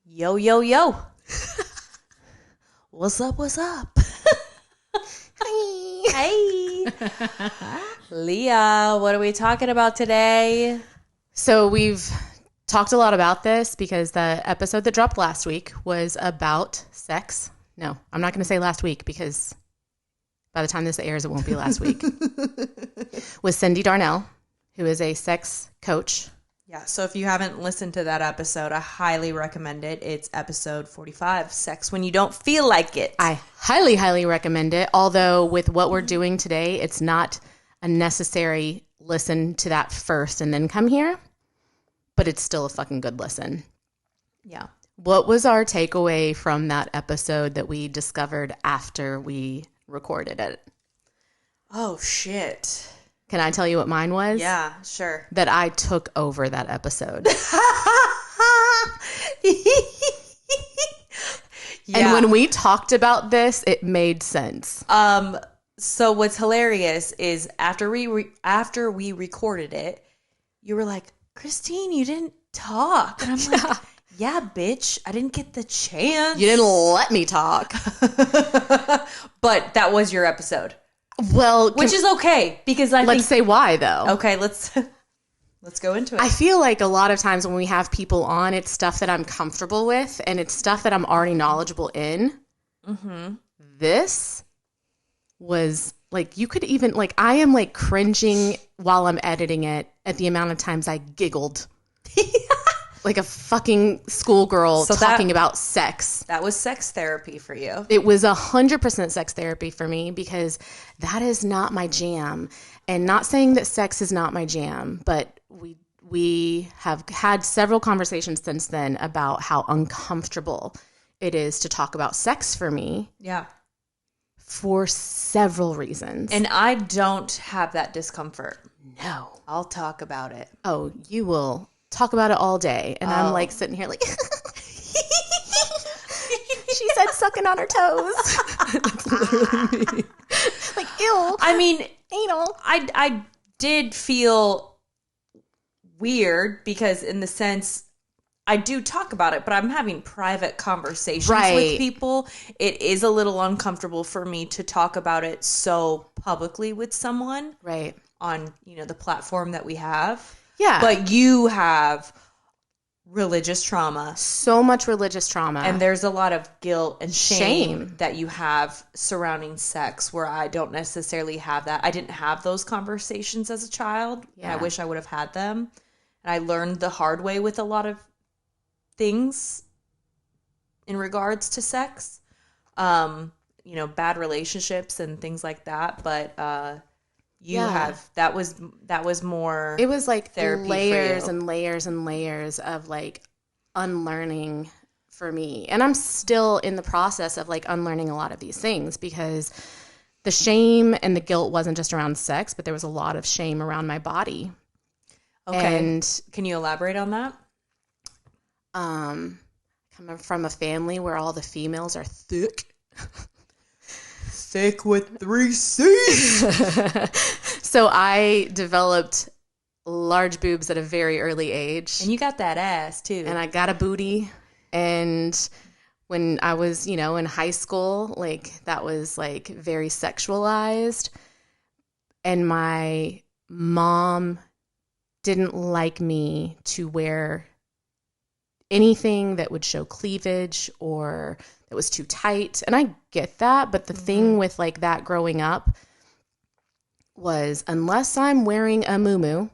Yo, yo, yo. What's up, what's up? Hey. Leah, what are we talking about today? So we've talked a lot about this because the episode that dropped last week was about sex. No, I'm not going to say last week because by the time this airs, it won't be last week. With Cyndi Darnell, who is a sex coach. Yeah, so if you haven't listened to that episode, I highly recommend it. It's episode 45, Sex When You Don't Feel Like It. I highly, highly recommend it. Although with what we're doing today, it's not a necessary listen to that first and then come here. But it's still a fucking good listen. Yeah. What was our takeaway from that episode that we discovered after we recorded it? Oh, shit. Can I tell you what mine was? Yeah, sure. That I took over that episode. Yeah. And when we talked about this, it made sense. So what's hilarious is after we recorded it, you were like, Christine, you didn't talk. And I'm like, yeah, bitch, I didn't get the chance. You didn't let me talk. But that was your episode. Well, Which is okay because let's say why though. Okay, let's go into it. I feel like a lot of times when we have people on, it's stuff that I'm comfortable with and it's stuff that I'm already knowledgeable in. Mm-hmm. This was like, you could even like, I am like cringing while I'm editing it at the amount of times I giggled. Like a fucking schoolgirl talking about sex. That was sex therapy for you. It was 100% sex therapy for me because that is not my jam. And not saying that sex is not my jam, but we have had several conversations since then about how uncomfortable it is to talk about sex for me. Yeah. For several reasons. And I don't have that discomfort. No. I'll talk about it. Oh, you will talk about it all day. And I'm like sitting here like, she said sucking on her toes. That's literally me. Like, ew. I mean, anal. I did feel weird because in the sense I do talk about it, but I'm having private conversations with people. It is a little uncomfortable for me to talk about it so publicly with someone. Right. On, the platform that we have. Yeah. But you have religious trauma. So much religious trauma. And there's a lot of guilt and shame that you have surrounding sex where I don't necessarily have that. I didn't have those conversations as a child. Yeah. And I wish I would have had them. And I learned the hard way with a lot of things in regards to sex. Bad relationships and things like that. But that was more. It was like therapy layers and layers and layers of like unlearning for me. And I'm still in the process of like unlearning a lot of these things because the shame and the guilt wasn't just around sex, but there was a lot of shame around my body. Okay. And can you elaborate on that? Coming from a family where all the females are thick. Thick with 3 C's. So I developed large boobs at a very early age. And you got that ass too. And I got a booty. And when I was, in high school, like that was like very sexualized. And my mom didn't like me to wear anything that would show cleavage or that was too tight. And I get that. But the thing with like that growing up was unless I'm wearing a muumuu,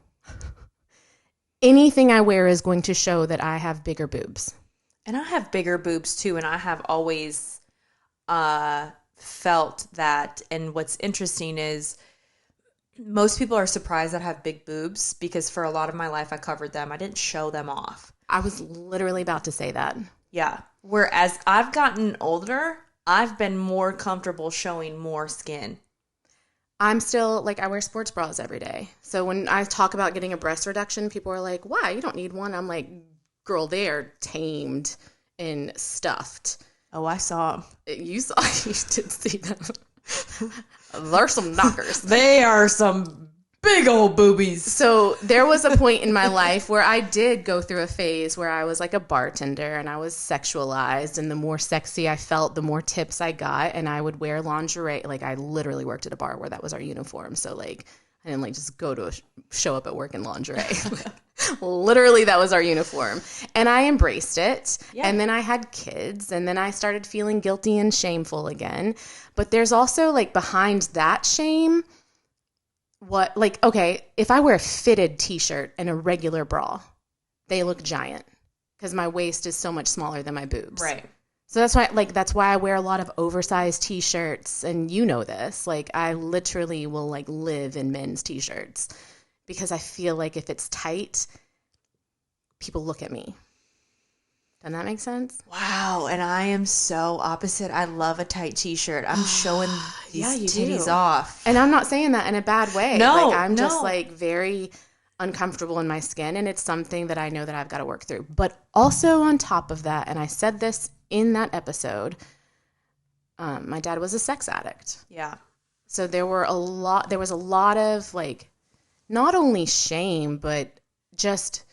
anything I wear is going to show that I have bigger boobs. And I have bigger boobs too. And I have always felt that. And what's interesting is most people are surprised that I have big boobs because for a lot of my life I covered them. I didn't show them off. I was literally about to say that. Yeah. Whereas I've gotten older, I've been more comfortable showing more skin. I'm still, like, I wear sports bras every day. So when I talk about getting a breast reduction, people are like, why? You don't need one. I'm like, girl, they are tamed and stuffed. Oh, I saw them. You did see them. They're some knockers. They are some big big old boobies. So there was a point in my life where I did go through a phase where I was like a bartender and I was sexualized, and the more sexy I felt, the more tips I got, and I would wear lingerie. Like I literally worked at a bar where that was our uniform. So like I didn't like just go to show up at work in lingerie. Literally that was our uniform. And I embraced it. Yeah. And then I had kids, and then I started feeling guilty and shameful again. But there's also like behind that shame, okay, if I wear a fitted t-shirt and a regular bra, they look giant because my waist is so much smaller than my boobs. Right. So that's why I wear a lot of oversized t-shirts, and you know this. Like I literally will like live in men's t-shirts because I feel like if it's tight, people look at me. Doesn't that make sense? Wow, and I am so opposite. I love a tight t-shirt. I'm showing these titties off. And I'm not saying that in a bad way. No, I'm just like very uncomfortable in my skin, and it's something that I know that I've got to work through. But also on top of that, and I said this in that episode, my dad was a sex addict. Yeah. So there was a lot of like, not only shame, but just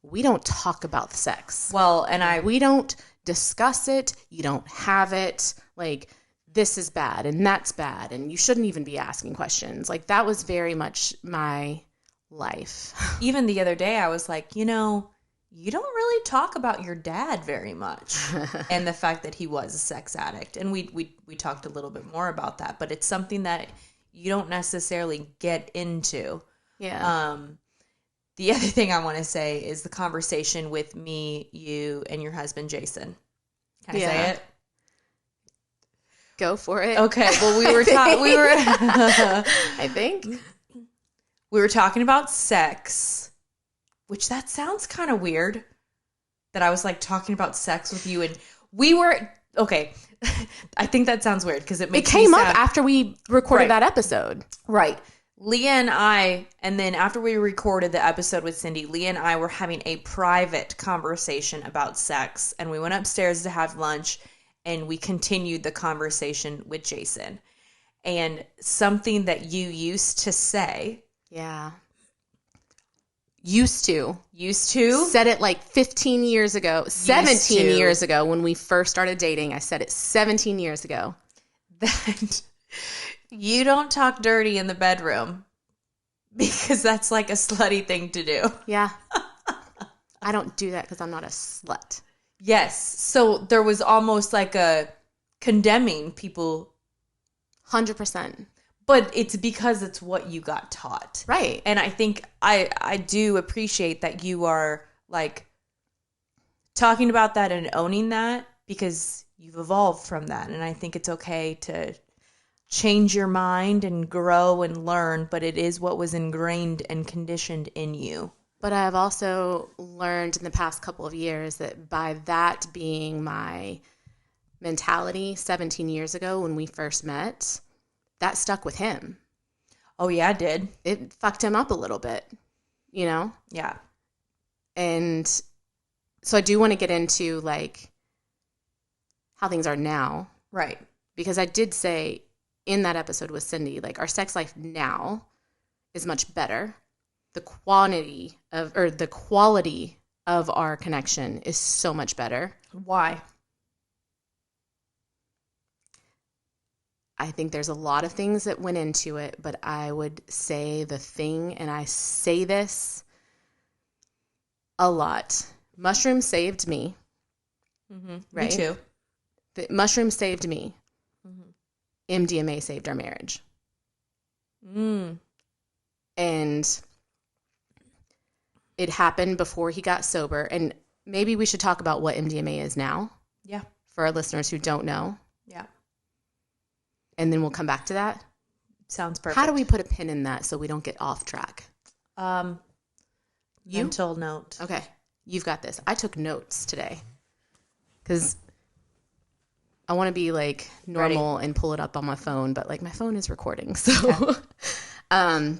we don't talk about sex. Well, and we don't discuss it. You don't have it. Like, this is bad and that's bad, and you shouldn't even be asking questions. Like, that was very much my life. Even the other day, I was like, you don't really talk about your dad very much, and the fact that he was a sex addict. And we talked a little bit more about that, but it's something that you don't necessarily get into. Yeah. The other thing I want to say is the conversation with me, you, and your husband, Jason. Can I say it? Go for it. Okay. Well, we were talking. I think we were talking about sex, which that sounds kind of weird. That I was like talking about sex with you, and we were okay. I think that sounds weird because it came up after we recorded that episode, right? Leah and I, and then after we recorded the episode with Cyndi, Leah and I were having a private conversation about sex, and we went upstairs to have lunch, and we continued the conversation with Jason. And something that you used to say. Yeah. Used to. Said it like 15 years ago, 17 years ago when we first started dating. I said it 17 years ago. That you don't talk dirty in the bedroom because that's like a slutty thing to do. Yeah. I don't do that because I'm not a slut. Yes. So there was almost like a condemning people. 100%. But it's because it's what you got taught. Right. And I think I do appreciate that you are like talking about that and owning that because you've evolved from that. And I think it's okay to change your mind and grow and learn, but it is what was ingrained and conditioned in you. But I've also learned in the past couple of years that by that being my mentality 17 years ago when we first met, that stuck with him. Oh, yeah, it did. It fucked him up a little bit, you know? Yeah. And so I do want to get into, like, how things are now. Right. Because I did say in that episode with Cyndi, like, our sex life now is much better. The quality of our connection is so much better. Why? I think there's a lot of things that went into it, but I would say the thing, and I say this a lot, mushrooms saved me. Mm-hmm. Right? Me too. The mushrooms saved me. Mm-hmm. MDMA saved our marriage. Mm. And it happened before he got sober. And maybe we should talk about what MDMA is now. Yeah. For our listeners who don't know. Yeah. And then we'll come back to that. Sounds perfect. How do we put a pin in that so we don't get off track? Mental note. Okay. You've got this. I took notes today because I want to be like normal and pull it up on my phone, but like my phone is recording. So okay.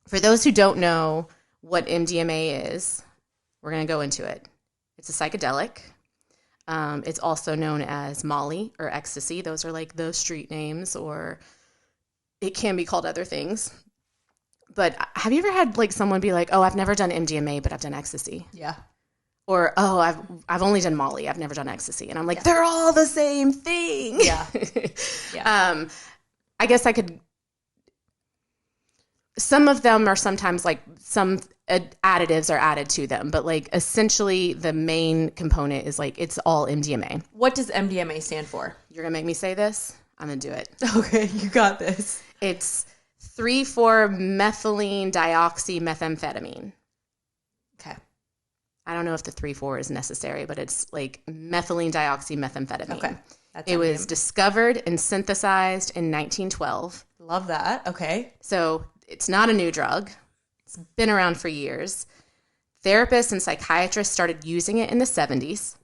For those who don't know what MDMA is, we're going to go into it. It's a psychedelic. It's also known as Molly or ecstasy. Those are like those street names, or it can be called other things. But have you ever had like someone be like, oh, I've never done MDMA, but I've done ecstasy? Yeah. Or, oh, I've only done Molly. I've never done ecstasy. And I'm like, they're all the same thing. Yeah. Yeah. I guess I could. Some of them are sometimes like some additives are added to them, but like essentially the main component is like it's all MDMA. What does MDMA stand for? You're going to make me say this? I'm going to do it. Okay, you got this. It's 3,4-methylene dioxymethamphetamine. Okay. I don't know if the 3,4 is necessary, but it's like methylene dioxymethamphetamine. Okay. It was discovered and synthesized in 1912. Love that. Okay. So it's not a new drug. It's been around for years. Therapists and psychiatrists started using it in the 70s.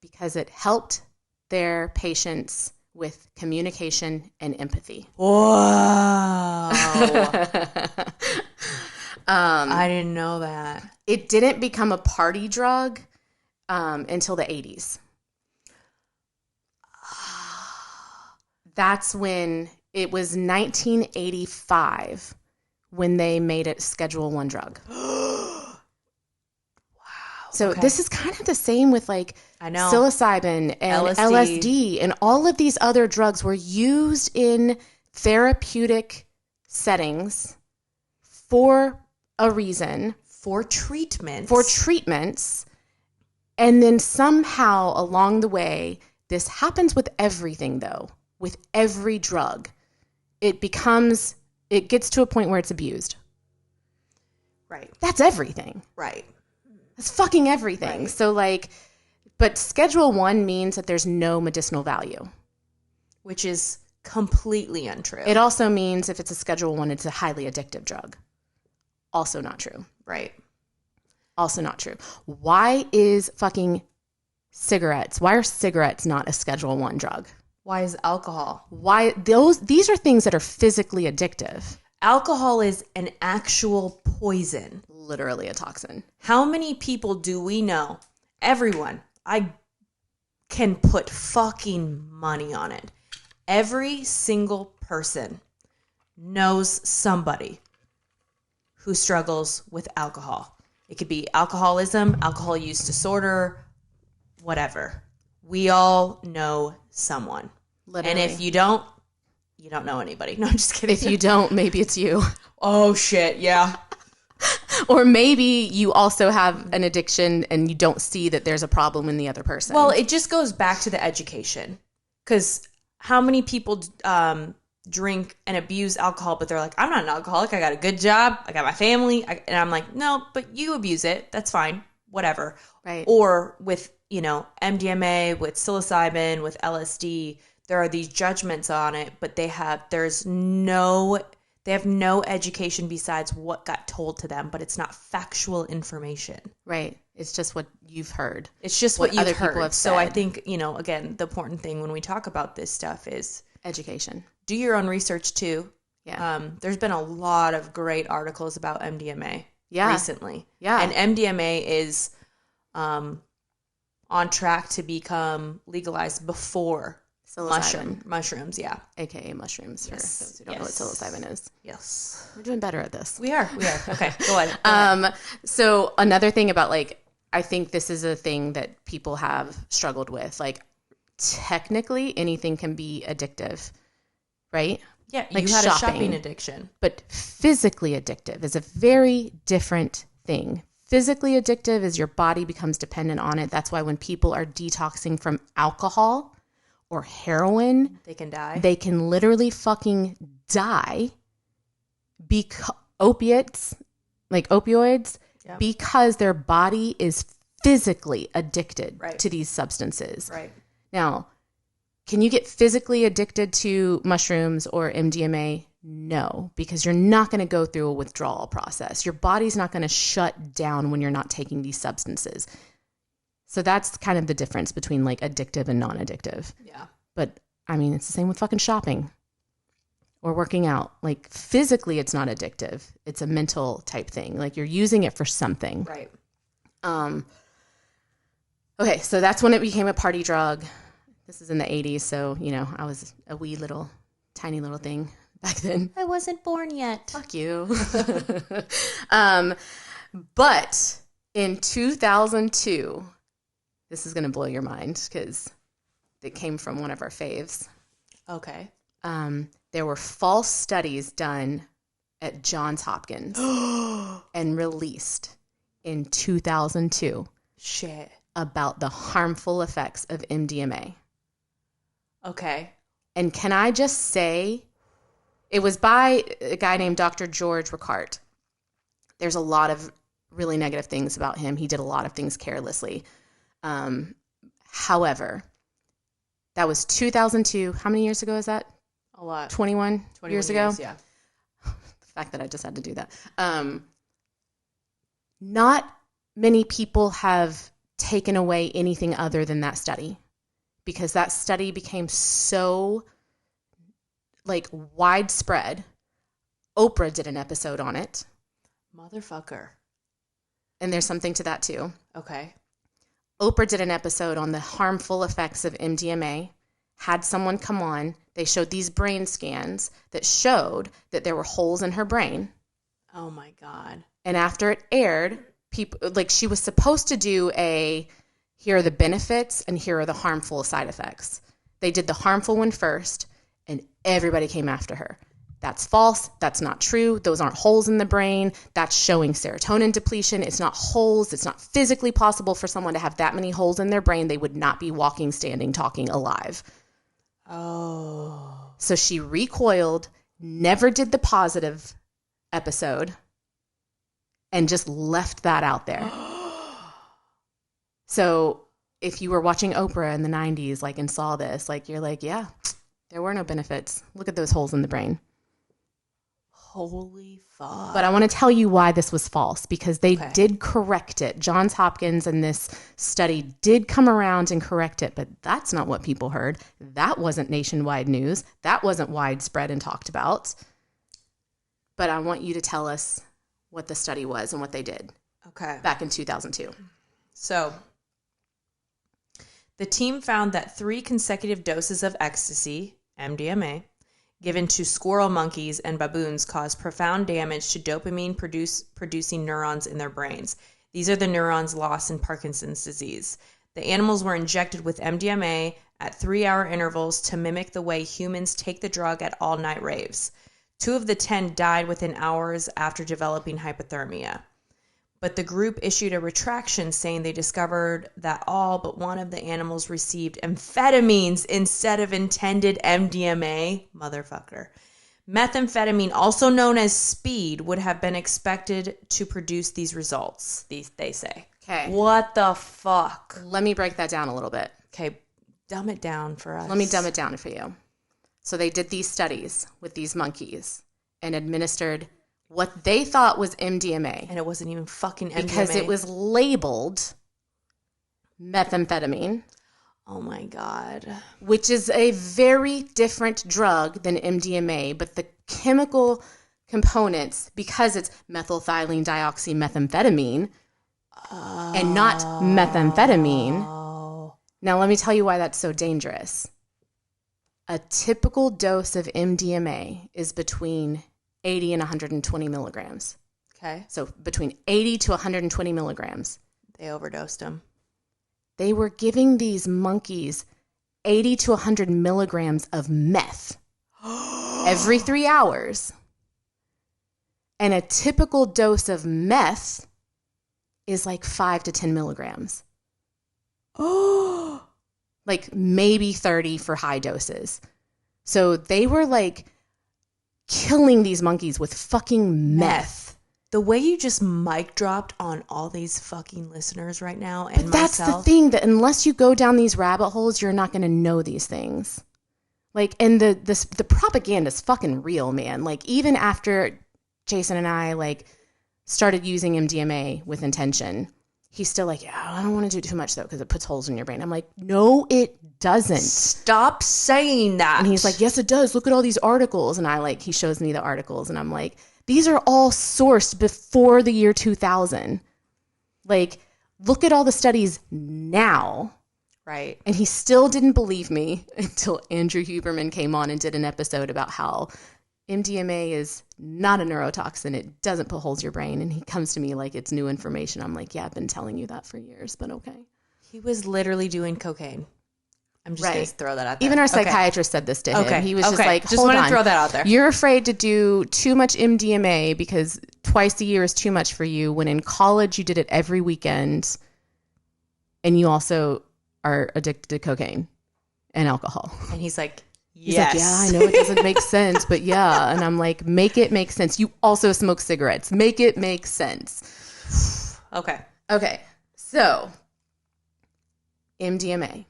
Because it helped their patients with communication and empathy. Wow. I didn't know that. It didn't become a party drug until the 80s. That's when it was 1985 when they made it Schedule I drug. Wow. So this is kind of the same with like psilocybin and LSD and all of these other drugs were used in therapeutic settings for a reason. For treatments. For treatments. And then somehow along the way, this happens with everything though. With every drug, it gets to a point where it's abused. Right. That's everything. Right. That's fucking everything. Right. So like, but Schedule I means that there's no medicinal value. Which is completely untrue. It also means if it's a Schedule I, it's a highly addictive drug. Also not true. Right. Also not true. Why are cigarettes not a Schedule I drug? Why is alcohol? These are things that are physically addictive. Alcohol is an actual poison. Literally a toxin. How many people do we know? Everyone. I can put fucking money on it. Every single person knows somebody who struggles with alcohol. It could be alcoholism, alcohol use disorder, whatever. We all know someone. Literally. And if you don't know anybody. No, I'm just kidding. If you don't, maybe it's you. Oh, shit, yeah. Or maybe you also have an addiction and you don't see that there's a problem in the other person. Well, it just goes back to the education. Because how many people drink and abuse alcohol, but they're like, I'm not an alcoholic. I got a good job. I got my family. And I'm like, no, but you abuse it. That's fine. Whatever. Right. Or with, MDMA, with psilocybin, with LSD, there are these judgments on it, but they have no education besides what got told to them, but it's not factual information. Right. It's just what you've heard. It's just what other you've heard. People have said. So I think, again, the important thing when we talk about this stuff is education. Do your own research too. Yeah. There's been a lot of great articles about MDMA recently. Yeah. And MDMA is on track to become legalized before mushrooms, yeah. AKA mushrooms, for those who don't know what psilocybin is. Yes. We're doing better at this. We are. Okay, go ahead. So another thing about I think this is a thing that people have struggled with. Technically anything can be addictive, right? Yeah, you had a shopping addiction. But physically addictive is a very different thing. Physically addictive is your body becomes dependent on it. That's why when people are detoxing from alcohol or heroin, they can die. They can literally fucking die because opioids, because their body is physically addicted to these substances. Right. Now, can you get physically addicted to mushrooms or MDMA? No, because you're not going to go through a withdrawal process. Your body's not going to shut down when you're not taking these substances. So that's kind of the difference between addictive and non-addictive. Yeah. But I mean, it's the same with fucking shopping or working out. Physically, it's not addictive. It's a mental type thing. You're using it for something. Right. Okay, so that's when it became a party drug. This is in the 80s, so, I was a wee little, tiny little thing back then. I wasn't born yet. Fuck you. But in 2002, this is going to blow your mind because it came from one of our faves. Okay. There were false studies done at Johns Hopkins and released in 2002. Shit. About the harmful effects of MDMA. Okay. And can I just say, it was by a guy named Dr. George Ricart. There's a lot of really negative things about him. He did a lot of things carelessly. However, that was 2002. How many years ago is that? A lot. 21 years ago? Yeah. The fact that I just had to do that. Not many people have taken away anything other than that study, because that study became so widespread. Oprah did an episode on it. Motherfucker. And there's something to that too. Okay. Oprah did an episode on the harmful effects of MDMA, had someone come on. They showed these brain scans that showed that there were holes in her brain. Oh my God. And after it aired, people, she was supposed to do here are the benefits and here are the harmful side effects. They did the harmful one first, and everybody came after her. That's false. That's not true. Those aren't holes in the brain. That's showing serotonin depletion. It's not holes. It's not physically possible for someone to have that many holes in their brain. They would not be walking, standing, talking, alive. Oh. So she recoiled, never did the positive episode, and just left that out there. So if you were watching Oprah in the 90s, and saw this, you're yeah, there were no benefits. Look at those holes in the brain. Holy fuck. But I want to tell you why this was false, because they did correct it. Johns Hopkins and this study did come around and correct it, but that's not what people heard. That wasn't nationwide news. That wasn't widespread and talked about. But I want you to tell us what the study was and what they did. Okay. Back in 2002. So, the team found that 3 consecutive doses of ecstasy, MDMA, given to squirrel monkeys and baboons caused profound damage to dopamine producing neurons in their brains. These are the neurons lost in Parkinson's disease. The animals were injected with MDMA at 3-hour intervals to mimic the way humans take the drug at all-night raves. 2 of the 10 died within hours after developing hypothermia. But the group issued a retraction saying they discovered that all but one of the animals received amphetamines instead of intended MDMA. Motherfucker. Methamphetamine, also known as speed, would have been expected to produce these results, they say. Okay. What the fuck? Let me break that down a little bit. Okay, dumb it down for us. Let me dumb it down for you. So they did these studies with these monkeys and administered what they thought was MDMA. And it wasn't even fucking MDMA. Because it was labeled methamphetamine. Oh my God. Which is a very different drug than MDMA, but the chemical components, because it's methylthylene dioxymethamphetamine and not methamphetamine. Now let me tell you why that's so dangerous. A typical dose of MDMA is between 80 and 120 milligrams. Okay. So between 80 to 120 milligrams. They overdosed them. They were giving these monkeys 80 to 100 milligrams of meth every 3 hours. And a typical dose of meth is 5 to 10 milligrams. Oh, maybe 30 for high doses. So they were killing these monkeys with fucking meth. The way you just mic dropped on all these fucking listeners right now and but that's myself. The thing, that unless you go down these rabbit holes, you're not going to know these things. And the propaganda is fucking real, man. Even after Jason and I started using MDMA with intention, he's still yeah, I don't want to do too much though because it puts holes in your brain. I'm no, it doesn't. Stop saying that. And he's yes, it does. Look at all these articles. And he shows me the articles and I'm these are all sourced before the year 2000. Look at all the studies now. Right. And he still didn't believe me until Andrew Huberman came on and did an episode about how MDMA is not a neurotoxin. It doesn't put holes in your brain. And he comes to me like it's new information. I'm like, yeah, I've been telling you that for years, but okay. He was literally doing cocaine. I'm just going to throw that out there. Even our psychiatrist said this to him. He was just like, just want to throw that out there. You're afraid to do too much MDMA because twice a year is too much for you, when in college you did it every weekend and you also are addicted to cocaine and alcohol. And he's like, He's like, yeah, I know it doesn't make sense, but yeah. And I'm like, make it make sense. You also smoke cigarettes. Make it make sense. Okay. So, MDMA.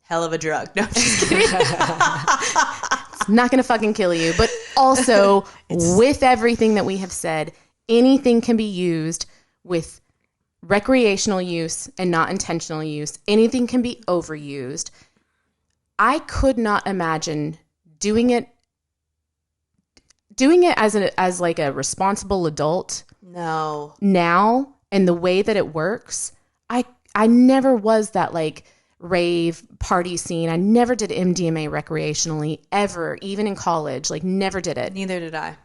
Hell of a drug. No, I'm just kidding. It's not going to fucking kill you. But also, with everything that we have said, anything can be used with recreational use and not intentional use. Anything can be overused. I could not imagine doing it as like a responsible adult. No. Now, and the way that it works, I never was that like rave party scene. I never did MDMA recreationally ever, even in college. Like, never did it. Neither did I,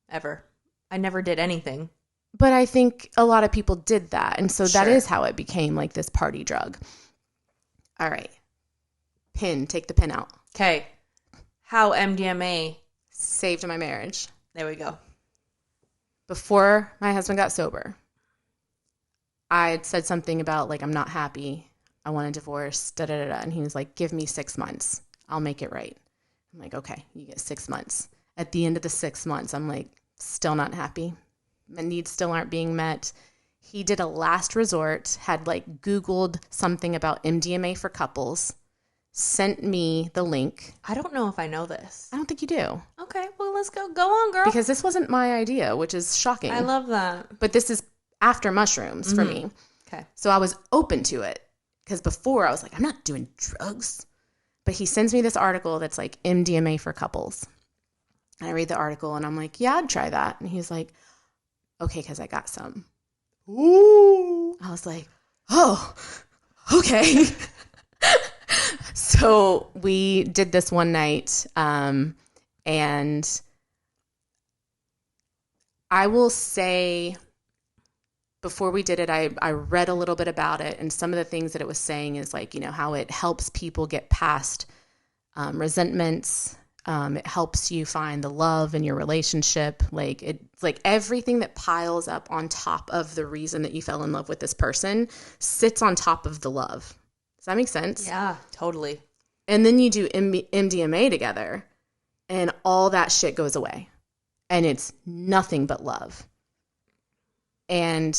ever. I never did anything. But I think a lot of people did that, and so that is how it became like this party drug. All right. Take the pin out. Okay. How MDMA saved my marriage. There we go. Before my husband got sober, I had said something about like, I'm not happy. I want a divorce, And he was like, give me 6 months. I'll make it right. I'm like, okay, you get 6 months. At the end of the 6 months, I'm like, still not happy. My needs still aren't being met. He did a last resort, had like Googled something about MDMA for couples, sent me the link. I don't know if I know this. I don't think you do. Okay, well, let's go. Go on, girl. Because this wasn't my idea, which is shocking. I love that. But this is after mushrooms for me. Okay. So I was open to it. Because before I was like, I'm not doing drugs. But he sends me this article that's like MDMA for couples. And I read the article and I'm like, yeah, I'd try that. And he's like, okay, because I got some. Ooh. I was like, oh, okay. So we did this one night, and I will say, before we did it, I read a little bit about it, and some of the things that it was saying is like, you know, how it helps people get past resentments. It helps you find the love in your relationship. Like, it's like everything that piles up on top of the reason that you fell in love with this person sits on top of the love. Does that make sense? Yeah, totally. And then you do MDMA together and all that shit goes away. And it's nothing but love. And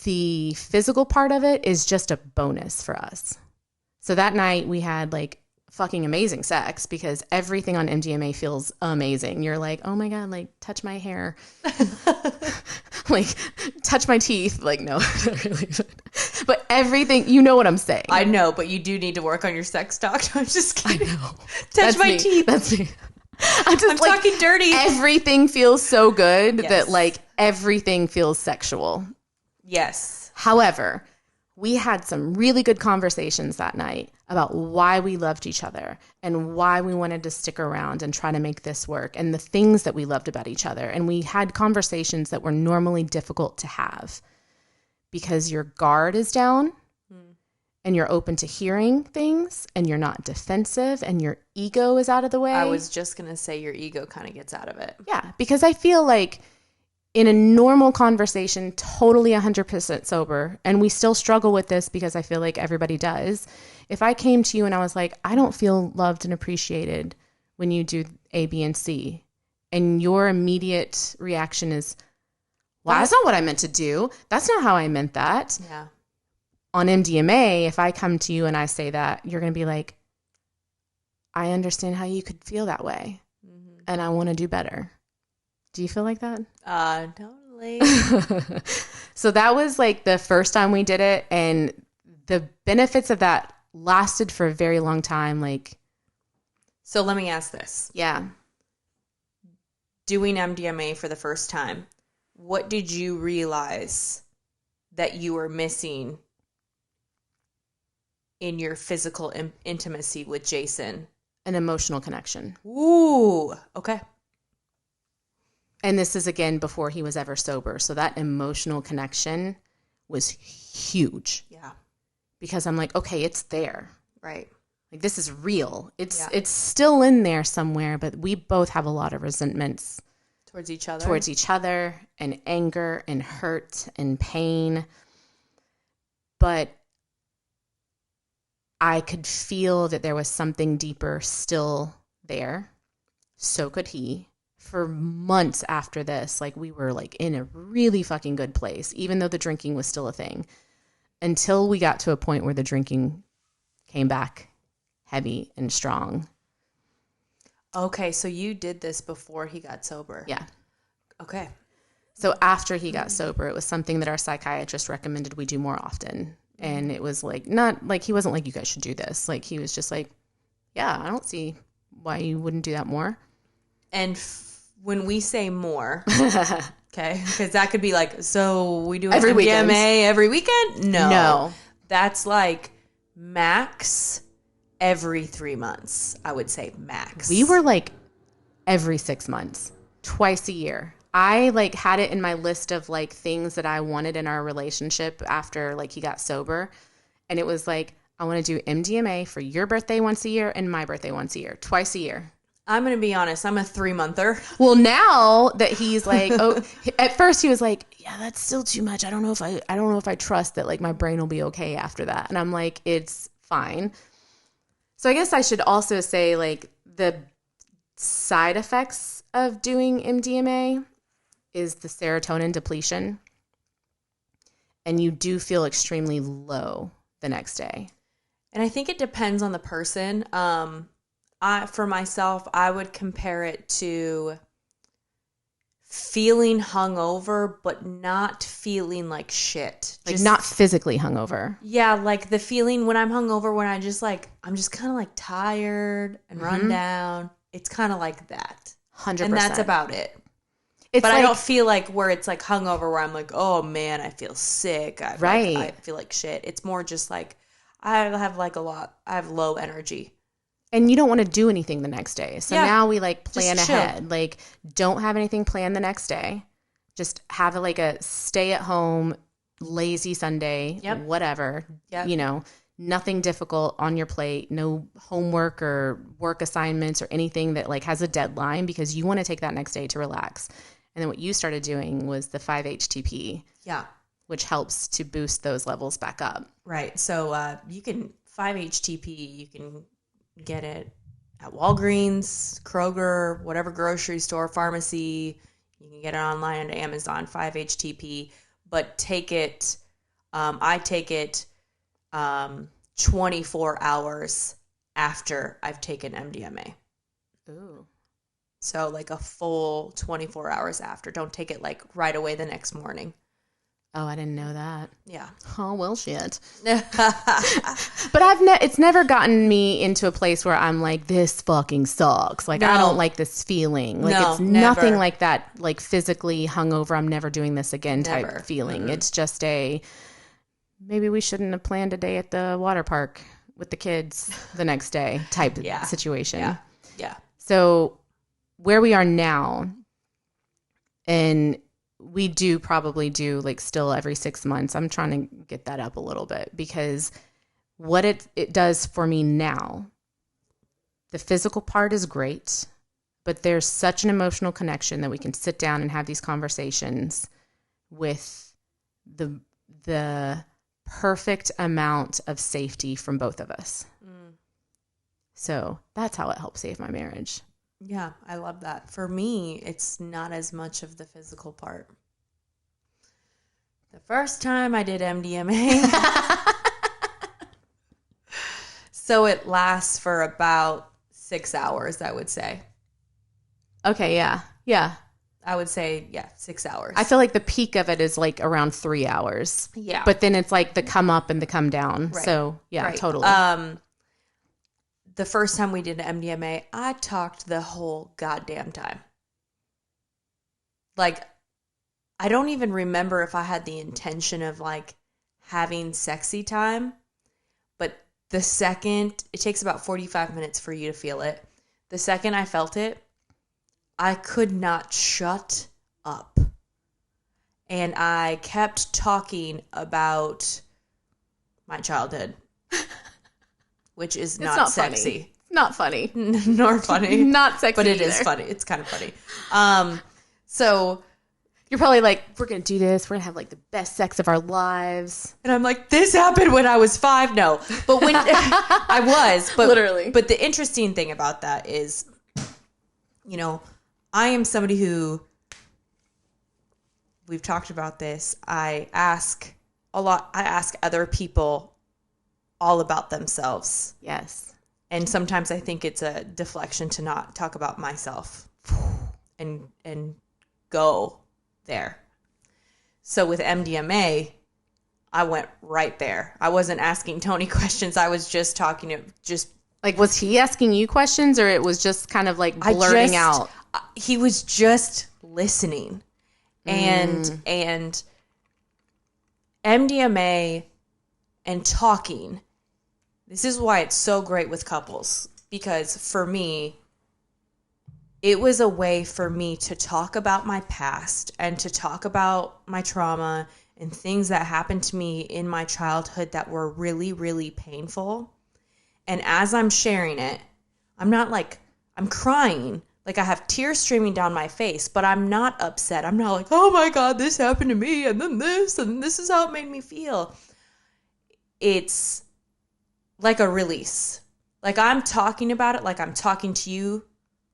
the physical part of it is just a bonus for us. So that night we had like fucking amazing sex because everything on MDMA feels amazing. You're like, oh my God, like touch my hair. Like touch my teeth. Like, no, not really. But everything, you know what I'm saying. I know, but you do need to work on your sex talk. I'm just kidding. I know. Touch my teeth. That's me. I'm like, talking dirty. Everything feels so good that like everything feels sexual. Yes. However, we had some really good conversations that night about why we loved each other and why we wanted to stick around and try to make this work and the things that we loved about each other. And we had conversations that were normally difficult to have because your guard is down and you're open to hearing things and you're not defensive and your ego is out of the way. I was just going to say your ego kind of gets out of it. Yeah, because I feel like in a normal conversation, totally 100% sober, and we still struggle with this because I feel like everybody does. If I came to you and I was like, I don't feel loved and appreciated when you do A, B, and C, and your immediate reaction is, well, that's not what I meant to do. That's not how I meant that. Yeah. On MDMA, if I come to you and I say that, you're going to be like, I understand how you could feel that way, and I want to do better. Do you feel like that? Totally. So that was like the first time we did it, and the benefits of that lasted for a very long time. Like, so let me ask this. Yeah. Doing MDMA for the first time, what did you realize that you were missing in your physical intimacy with Jason An emotional connection. Ooh, okay. And this is, again, before he was ever sober. So that emotional connection was huge. Yeah. Because I'm like, okay, it's there. Right. Like, this is real. It's still in there somewhere, but we both have a lot of resentments. Towards each other. And anger and hurt and pain. But I could feel that there was something deeper still there. So could he. For months after this, like, we were like in a really fucking good place, even though the drinking was still a thing, until we got to a point where the drinking came back heavy and strong. Okay, so you did this before he got sober. Yeah. Okay. So after he got sober, it was something that our psychiatrist recommended we do more often. And it was like, not like, he wasn't like, you guys should do this. Like, he was just like, yeah, I don't see why you wouldn't do that more. And when we say more, okay, because that could be like, so we do every MDMA every weekend? No. That's like max every 3 months, I would say max. We were like every 6 months, twice a year. I like had it in my list of like things that I wanted in our relationship after like he got sober. And it was like, I want to do MDMA for your birthday once a year and my birthday once a year, twice a year. I'm going to be honest. I'm a 3-monther. Well, now that he's like, oh, at first he was like, yeah, that's still too much. I don't know if I trust that like my brain will be okay after that. And I'm like, it's fine. So I guess I should also say like the side effects of doing MDMA is the serotonin depletion. And you do feel extremely low the next day. And I think it depends on the person. For myself, I would compare it to feeling hungover, but not feeling like shit. Like not physically hungover. Yeah, like the feeling when I'm hungover, when I'm just kind of like tired and run down. It's kind of like that. 100%. And that's about it. But like, I don't feel like where it's like hungover where I'm like, oh man, I feel sick. I feel like shit. It's more just like I have low energy. And you don't want to do anything the next day. So now we like plan ahead. Chill. Like don't have anything planned the next day. Just have like a stay at home, lazy Sunday, whatever. Yep. You know, nothing difficult on your plate, no homework or work assignments or anything that like has a deadline because you want to take that next day to relax. And then what you started doing was the 5-HTP. Yeah. Which helps to boost those levels back up. Right. So you can 5-HTP, you can get it at Walgreens, Kroger, whatever grocery store, pharmacy. You can get it online on Amazon, 5-HTP. But take it, I take it 24 hours after I've taken MDMA. Ooh. So like a full 24 hours after. Don't take it like right away the next morning. Oh, I didn't know that. Yeah. Oh, well, shit. But it's never gotten me into a place where I'm like, this fucking sucks. Like, I don't like this feeling. Like, it's nothing like that, like physically hungover, I'm never doing this again type feeling. Mm-hmm. It's just maybe we shouldn't have planned a day at the water park with the kids the next day type situation. Yeah. Yeah. So where we are now, and we do probably do like still every 6 months. I'm trying to get that up a little bit because what it does for me now, the physical part is great, but there's such an emotional connection that we can sit down and have these conversations with the perfect amount of safety from both of us. Mm. So that's how it helped save my marriage. Yeah, I love that. For me, it's not as much of the physical part. The first time I did MDMA, so it lasts for about 6 hours, I would say. Okay, yeah. Yeah. I would say, 6 hours. I feel like the peak of it is like around 3 hours. Yeah. But then it's like the come up and the come down. Right. So, yeah, right. Totally. The first time we did MDMA, I talked the whole goddamn time. Like, I don't even remember if I had the intention of, like, having sexy time. But the second, it takes about 45 minutes for you to feel it. The second I felt it, I could not shut up. And I kept talking about my childhood, which is not sexy. Funny. Not funny. Nor funny. Not sexy. But it either. is funny. It's kind of funny. So you're probably like, we're going to do this. We're going to have like the best sex of our lives. And I'm like, this happened when I was 5. No, but when I was, but literally. But the interesting thing about that is, you know, I am somebody who, we've talked about this. I ask a lot. I ask other people all about themselves. Yes. And sometimes I think it's a deflection to not talk about myself and go there. So with MDMA, I went right there. I wasn't asking Tony questions. I was just talking to like, was he asking you questions, or it was just kind of like blurting out? He was just listening. And MDMA and talking, this is why it's so great with couples, because for me, it was a way for me to talk about my past and to talk about my trauma and things that happened to me in my childhood that were really, really painful. And as I'm sharing it, I'm not like, I'm crying. Like, I have tears streaming down my face, but I'm not upset. I'm not like, oh my God, this happened to me, and then this is how it made me feel. It's like a release. Like, I'm talking about it like I'm talking to you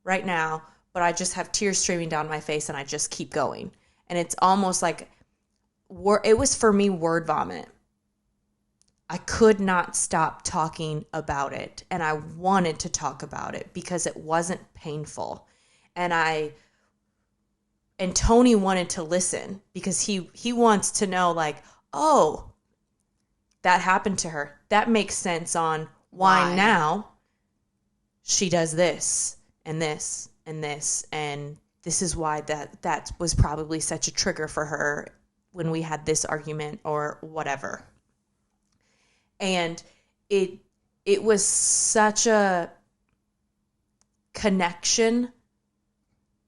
right now, but I just have tears streaming down my face and I just keep going. And it's almost like, it was for me word vomit. I could not stop talking about it, and I wanted to talk about it because it wasn't painful. And Tony wanted to listen because he wants to know, like, oh, that happened to her. That makes sense on why now she does this and this and this, and this is why that was probably such a trigger for her when we had this argument or whatever. And it was such a connection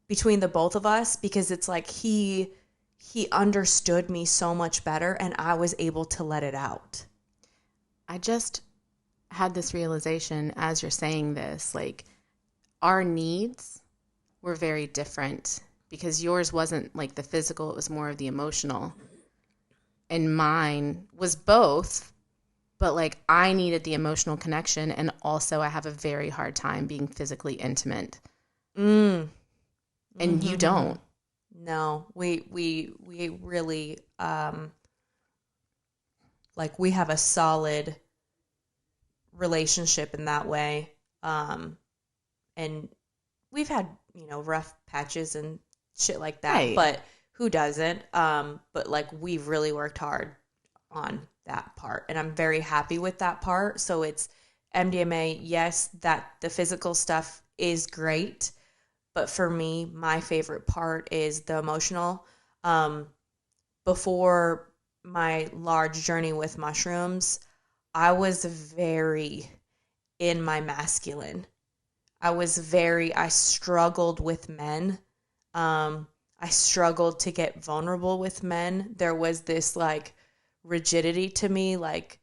between the both of us, because it's like he understood me so much better, and I was able to let it out. I just had this realization as you're saying this, like, our needs were very different, because yours wasn't like the physical, it was more of the emotional. And mine was both. But, like, I needed the emotional connection, and also I have a very hard time being physically intimate. And you don't. No, we really, like, we have a solid relationship in that way. And we've had, rough patches and shit like that, right. But who doesn't? But, like, we've really worked hard on that part, and I'm very happy with that part. So it's MDMA, yes, that the physical stuff is great, but for me, my favorite part is the emotional. Before my large journey with mushrooms, I was very in my masculine. I struggled with men. I struggled to get vulnerable with men. There was this, like, rigidity to me, like,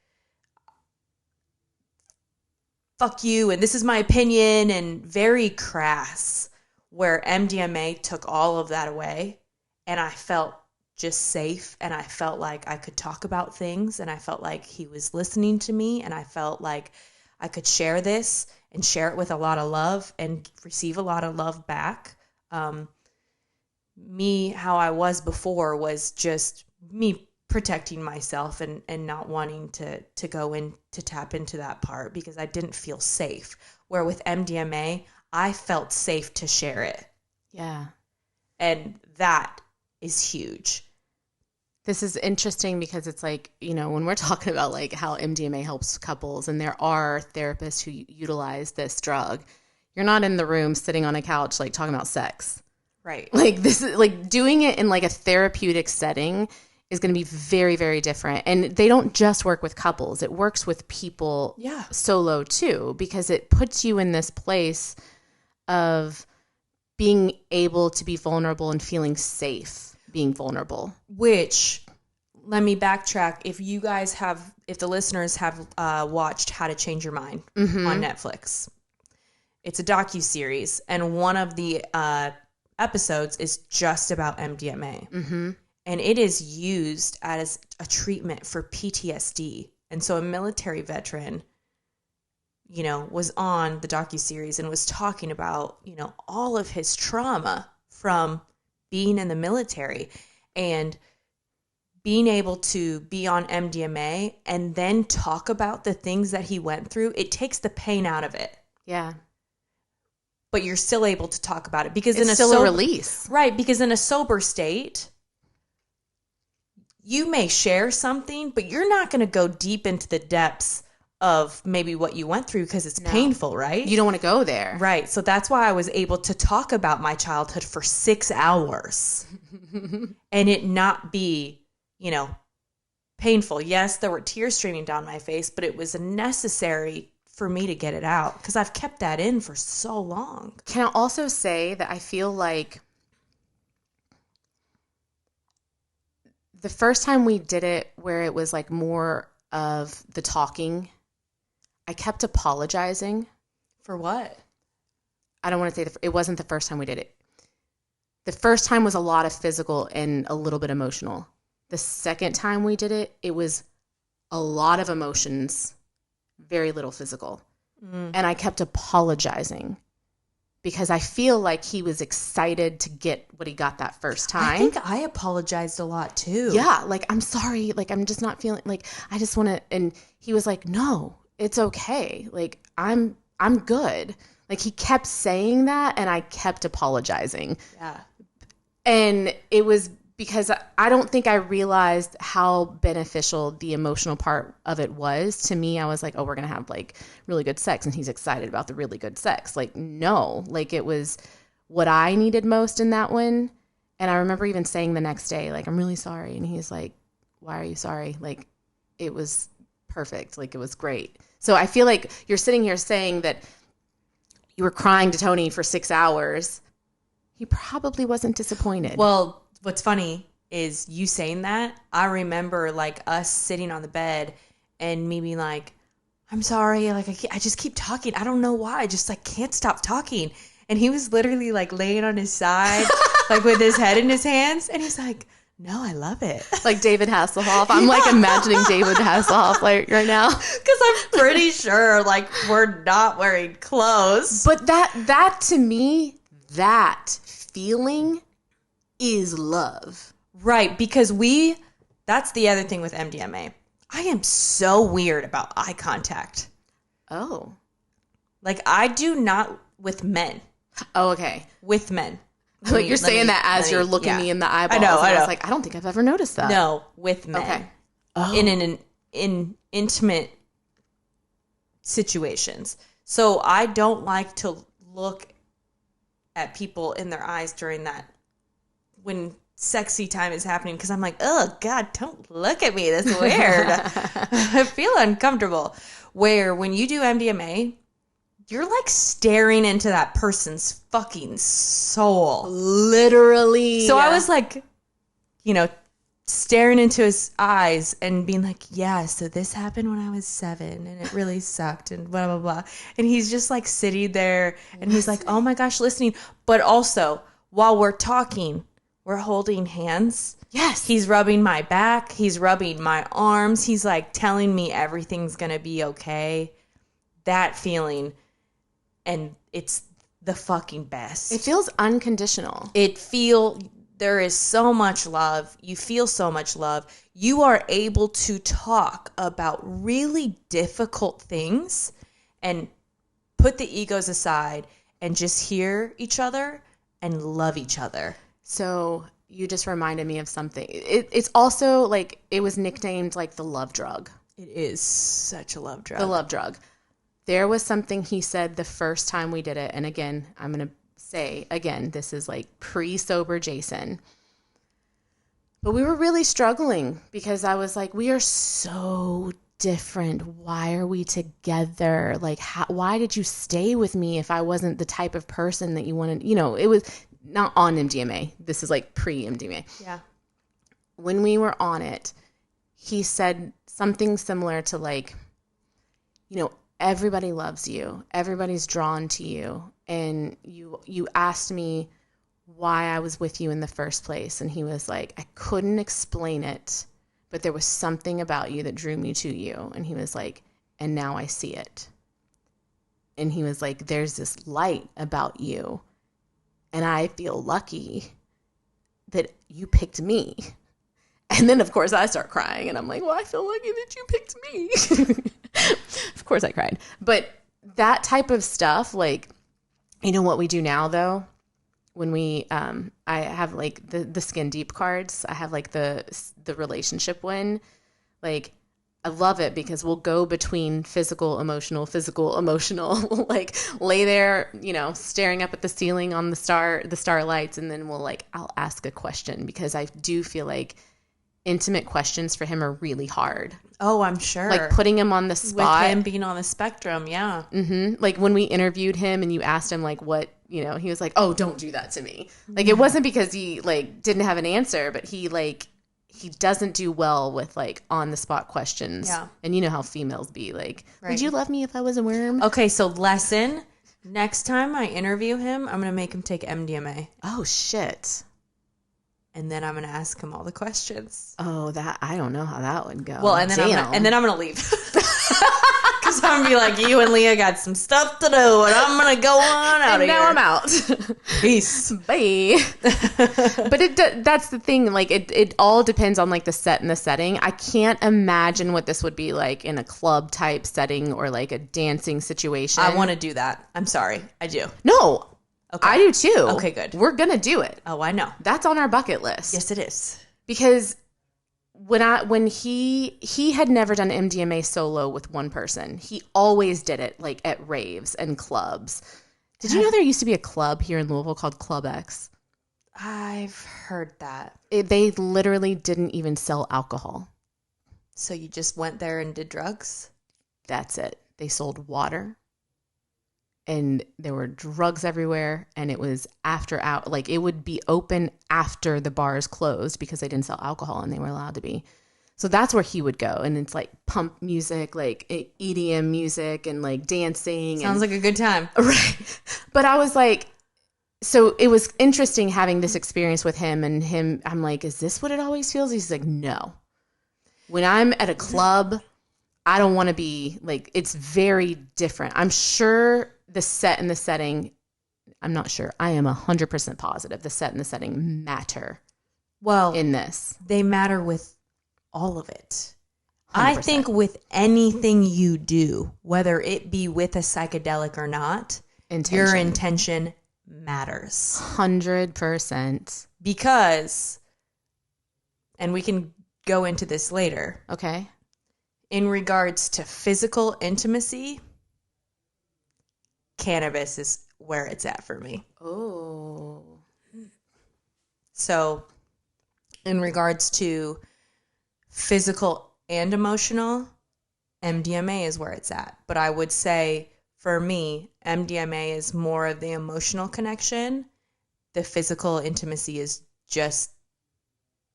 fuck you, and this is my opinion, and very crass, where MDMA took all of that away, and I felt just safe, and I felt like I could talk about things, and I felt like he was listening to me, and I felt like I could share this and share it with a lot of love and receive a lot of love back. Me, how I was before, was just me protecting myself and not wanting to go in to tap into that part because I didn't feel safe. Where with MDMA, I felt safe to share it. Yeah. And that is huge. This is interesting because it's like, when we're talking about like how MDMA helps couples, and there are therapists who utilize this drug, you're not in the room sitting on a couch like talking about sex. Right. Like, this is like doing it in like a therapeutic setting is going to be very, very different. And they don't just work with couples. It works with people solo too, because it puts you in this place of being able to be vulnerable and feeling safe being vulnerable. Which, let me backtrack. If the listeners have watched How to Change Your Mind on Netflix, it's a docuseries, and one of the episodes is just about MDMA. Mm-hmm. And it is used as a treatment for PTSD. And so a military veteran, was on the docuseries and was talking about, all of his trauma from being in the military and being able to be on MDMA and then talk about the things that he went through. It takes the pain out of it. Yeah. But you're still able to talk about it because it's still a release. Right. Because in a sober state, you may share something, but you're not going to go deep into the depths of maybe what you went through because it's painful, right? You don't want to go there. Right. So that's why I was able to talk about my childhood for 6 hours and it not be, painful. Yes, there were tears streaming down my face, but it was necessary for me to get it out because I've kept that in for so long. Can I also say that I feel like the first time we did it where it was like more of the talking, I kept apologizing. For what? I don't want to say it wasn't the first time we did it. The first time was a lot of physical and a little bit emotional. The second time we did it, it was a lot of emotions, very little physical. And I kept apologizing because I feel like he was excited to get what he got that first time. I think I apologized a lot too. Yeah, like, I'm sorry. Like, I'm just not feeling, like, I just want to, and he was like, no, it's okay. Like, I'm good. Like, he kept saying that and I kept apologizing. Yeah. And it was because I don't think I realized how beneficial the emotional part of it was. To me, I was like, oh, we're going to have like really good sex. And he's excited about the really good sex. Like, no, like it was what I needed most in that one. And I remember even saying the next day, like, I'm really sorry. And he's like, why are you sorry? Like, it was perfect. Like, it was great. So I feel like you're sitting here saying that you were crying to Tony for 6 hours. He probably wasn't disappointed. Well, what's funny is you saying that. I remember like us sitting on the bed and me being like, I'm sorry. Like, I just keep talking. I don't know why. I just like can't stop talking. And he was literally like laying on his side, like with his head in his hands. And he's like, no, I love it. Like David Hasselhoff. I'm like imagining David Hasselhoff like right now. Because I'm pretty sure like we're not wearing clothes. But that to me, that feeling is love. Right, because that's the other thing with MDMA. I am so weird about eye contact. Oh. Like, I do not with men. Oh, okay. With men. Like, you're saying that as you're looking me in the eyeballs. I know. I was like, I don't think I've ever noticed that. No, with men. Okay. Oh. In intimate situations. So I don't like to look at people in their eyes during that, when sexy time is happening, because I'm like, oh God, don't look at me. That's weird. I feel uncomfortable. Where when you do MDMA, you're like staring into that person's fucking soul. Literally. So I was like, staring into his eyes and being like, yeah, so this happened when I was 7 and it really sucked and blah, blah, blah. And he's just like sitting there and he's like, oh my gosh, listening. But also, while we're talking, we're holding hands. Yes. He's rubbing my back. He's rubbing my arms. He's like telling me everything's going to be okay. That feeling. And it's the fucking best. It feels unconditional. There is so much love. You feel so much love. You are able to talk about really difficult things and put the egos aside and just hear each other and love each other. So you just reminded me of something. It's also like, it was nicknamed like the love drug. It is such a love drug. The love drug. There was something he said the first time we did it. And again, I'm going to say, again, this is like pre-sober Jason. But we were really struggling because I was like, we are so different. Why are we together? Like, why did you stay with me if I wasn't the type of person that you wanted? You know, it was not on MDMA. This is like pre-MDMA. Yeah. When we were on it, he said something similar to like, you know, everybody loves you. Everybody's drawn to you. And you asked me why I was with you in the first place. And he was like, I couldn't explain it, but there was something about you that drew me to you. And he was like, and now I see it. And he was like, there's this light about you. And I feel lucky that you picked me. And then, of course, I start crying. And I'm like, well, I feel lucky that you picked me. Of course I cried. But that type of stuff, like, you know what we do now, though? When we, I have like the skin deep cards. I have like the relationship one. Like, I love it because we'll go between physical, emotional, like lay there, you know, staring up at the ceiling on the starlights. And then I'll ask a question because I do feel like intimate questions for him are really hard. Oh, I'm sure. Like putting him on the spot. With him being on the spectrum, yeah. Mm-hmm. Like when we interviewed him and you asked him like what, you know, he was like, oh, don't do that to me. Like it wasn't because he like didn't have an answer, but he doesn't do well with like on the spot questions. Yeah. And you know how females be like, right. Would you love me if I was a worm? Okay, so lesson. Next time I interview him, I'm going to make him take MDMA. Oh, shit. And then I'm going to ask him all the questions. Oh, I don't know how that would go. Well, and then I'm going to leave. Because I'm going to be like, you and Leah got some stuff to do, and I'm going to go on out of here. Now I'm out. Peace. Bye. But that's the thing. Like, it all depends on, like, the set and the setting. I can't imagine what this would be like in a club-type setting or, like, a dancing situation. I want to do that. I'm sorry. I do. No. Okay. I do, too. Okay, good. We're going to do it. Oh, I know. That's on our bucket list. Yes, it is. Because when he had never done MDMA solo with one person. He always did it like at raves and clubs. Did you know there used to be a club here in Louisville called Club X? I've heard that. They literally didn't even sell alcohol. So you just went there and did drugs? That's it. They sold water. And there were drugs everywhere, and it was after out. Like it would be open after the bars closed because they didn't sell alcohol and they were allowed to be. So that's where he would go, and it's like pump music, like EDM music, and like dancing. Sounds like a good time, right? But I was like, so it was interesting having this experience with him, and him. I'm like, is this what it always feels? He's like, no. When I'm at a club, I don't want to be like. It's very different. I'm sure. The set and the setting, I'm not sure. I am 100% positive the set and the setting matter. Well, in this. They matter with all of it. 100%. I think with anything you do, whether it be with a psychedelic or not, your intention matters. 100%. Because, and we can go into this later. Okay. In regards to physical intimacy, cannabis is where it's at for me. Oh. So, in regards to physical and emotional, MDMA is where it's at. But I would say, for me, MDMA is more of the emotional connection. The physical intimacy is just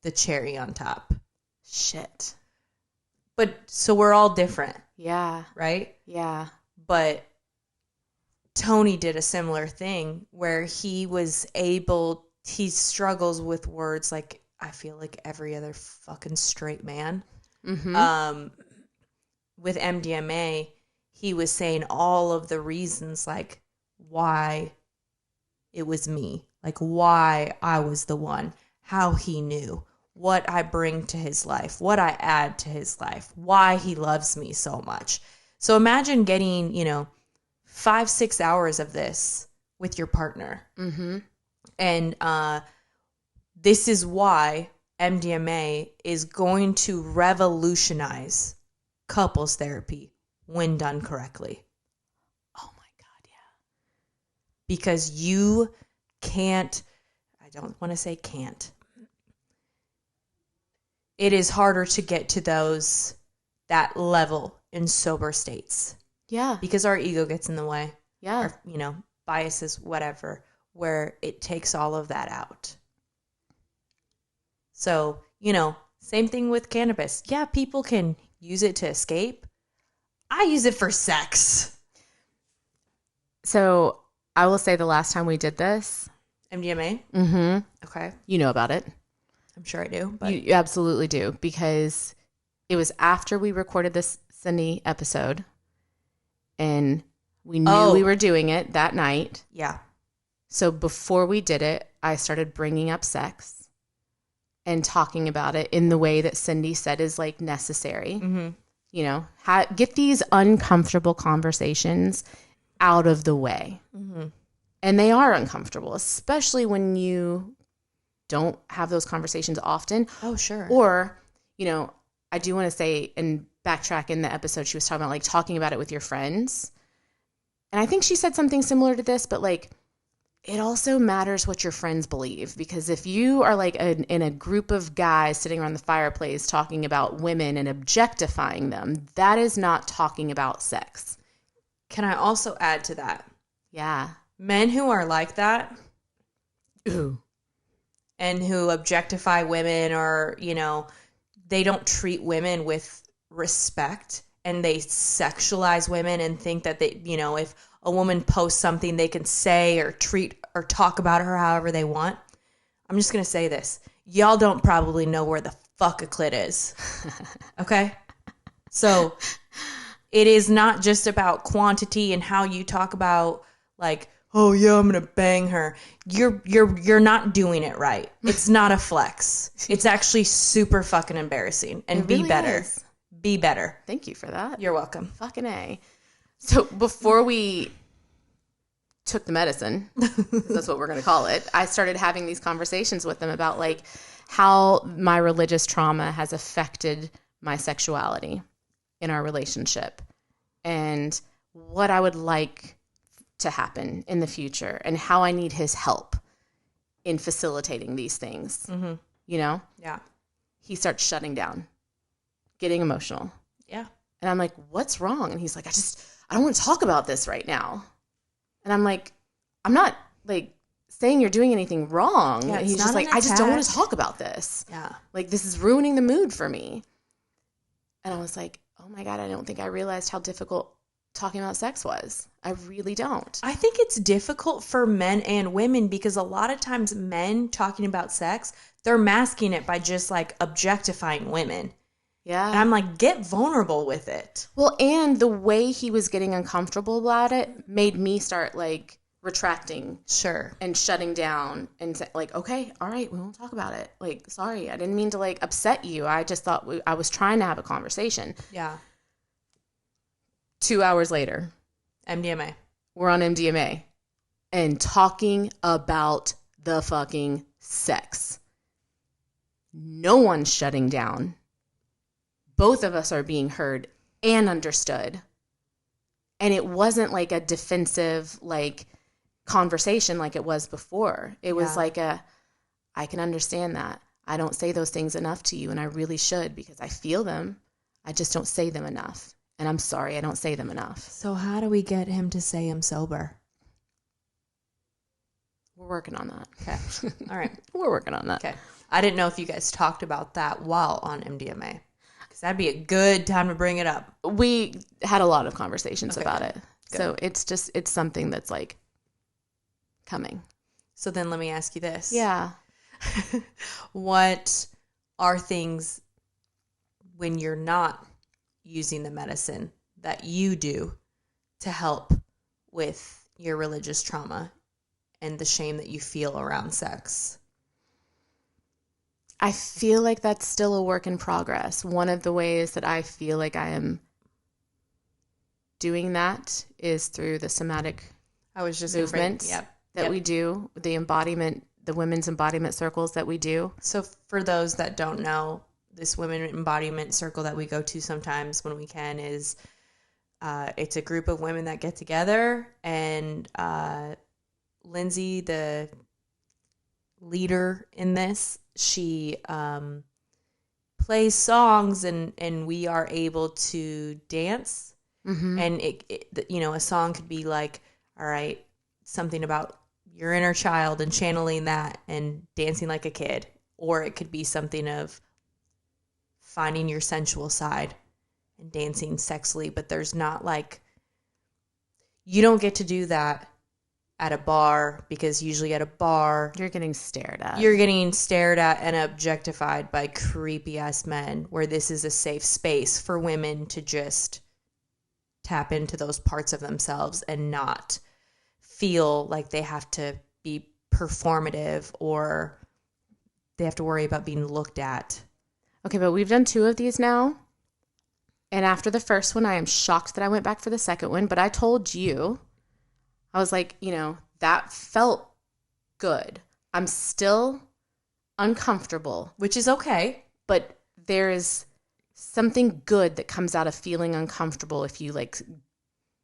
the cherry on top. Shit. But, so we're all different. Yeah. Right? Yeah. But Tony did a similar thing where he struggles with words like, I feel like every other fucking straight man. Mm-hmm. With MDMA, he was saying all of the reasons like why it was me, like why I was the one, how he knew, what I bring to his life, what I add to his life, why he loves me so much. So imagine getting, 5-6 hours of this with your partner. Mm-hmm. And this is why MDMA is going to revolutionize couples therapy when done correctly. Oh my God, yeah. Because you can't, I don't want to say can't. it is harder to get to that level in sober states. Yeah. Because our ego gets in the way. Yeah. Or, biases, whatever, where it takes all of that out. So, same thing with cannabis. Yeah, people can use it to escape. I use it for sex. So I will say the last time we did this. MDMA? Mm-hmm. Okay. You know about it. I'm sure I do. But You absolutely do, because it was after we recorded this Cyndi episode, and we knew we were doing it that night. Yeah. So before we did it, I started bringing up sex and talking about it in the way that Cyndi said is like necessary. Mm-hmm. Get these uncomfortable conversations out of the way. Mm-hmm. And they are uncomfortable, especially when you don't have those conversations often. Oh, sure. Or, I do want to say and backtrack in the episode, she was talking about like talking about it with your friends. And I think she said something similar to this, but like, it also matters what your friends believe, because if you are like in a group of guys sitting around the fireplace talking about women and objectifying them, that is not talking about sex. Can I also add to that? Yeah. Men who are like that, ooh, and who objectify women, or, they don't treat women with respect, and they sexualize women and think that they, if a woman posts something, they can say or treat or talk about her however they want. I'm just going to say this. Y'all don't probably know where the fuck a clit is. Okay? So it is not just about quantity and how you talk about like, oh yeah, I'm going to bang her. You're not doing it right. It's not a flex. It's actually super fucking embarrassing. And be better. Is. Be better. Thank you for that. You're welcome. Fucking A. So before we took the medicine, that's what we're going to call it, I started having these conversations with them about like how my religious trauma has affected my sexuality in our relationship, and what I would like to happen in the future, and how I need his help in facilitating these things. Mm-hmm. Yeah. He starts shutting down, getting emotional. Yeah. And I'm like, what's wrong? And he's like, I don't want to talk about this right now. And I'm like, I'm not like saying you're doing anything wrong. Yeah, and he's just like, I just don't want to talk about this. Yeah. Like, this is ruining the mood for me. And I was like, oh my God, I don't think I realized how difficult talking about sex was. I really don't. I think it's difficult for men and women, because a lot of times men talking about sex, they're masking it by just like objectifying women. Yeah. And I'm like, get vulnerable with it. Well, and the way he was getting uncomfortable about it made me start like retracting. Sure. And shutting down and say, like, okay, all right, we won't talk about it. Like, sorry, I didn't mean to like upset you. I just thought I was trying to have a conversation. Yeah. 2 hours later. MDMA. We're on MDMA and talking about the fucking sex. No one's shutting down. Both of us are being heard and understood. And it wasn't like a defensive, like, conversation like it was before. It was like I can understand that. I don't say those things enough to you, and I really should, because I feel them. I just don't say them enough. And I'm sorry, I don't say them enough. So how do we get him to say I'm sober? We're working on that. Okay. All right. We're working on that. Okay. I didn't know if you guys talked about that while on MDMA, because that'd be a good time to bring it up. We had a lot of conversations about it. Good. So it's something that's like coming. So then let me ask you this. Yeah. What are things when you're not using the medicine that you do to help with your religious trauma and the shame that you feel around sex? I feel like that's still a work in progress. One of the ways that I feel like I am doing that is through the somatic movements that we do, the embodiment, the women's embodiment circles that we do. So for those that don't know, this women embodiment circle that we go to sometimes when we can is it's a group of women that get together, and Lindsay, the leader in this, she plays songs and we are able to dance. And a song could be like, all right, something about your inner child and channeling that and dancing like a kid. Or it could be something of finding your sensual side and dancing sexily. But there's not like, you don't get to do that at a bar, because usually at a bar, you're getting stared at. You're getting stared at and objectified by creepy ass men, where this is a safe space for women to just tap into those parts of themselves and not feel like they have to be performative or they have to worry about being looked at. Okay, but we've done 2 of these now. And after the first one, I am shocked that I went back for the second one. But I told you, I was like, that felt good. I'm still uncomfortable. Which is okay. But there is something good that comes out of feeling uncomfortable if you like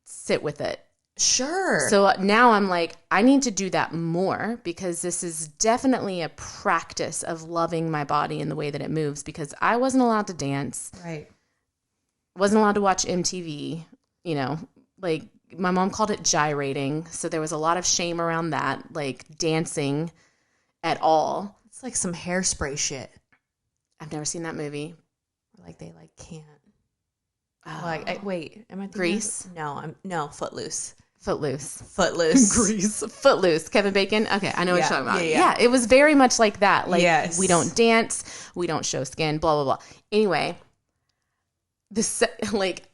sit with it. Sure. So now I'm like, I need to do that more, because this is definitely a practice of loving my body and the way that it moves, because I wasn't allowed to dance. Right. Wasn't allowed to watch MTV, like my mom called it gyrating. So there was a lot of shame around that, like dancing at all. It's like some Hairspray shit. I've never seen that movie. Like they can't. Oh. Wait, am I thinking Grease? No, Footloose. Grease. Footloose. Kevin Bacon. Okay, I know what you're talking about. Yeah, it was very much like that. Like, yes. We don't dance, we don't show skin, blah, blah, blah. Anyway,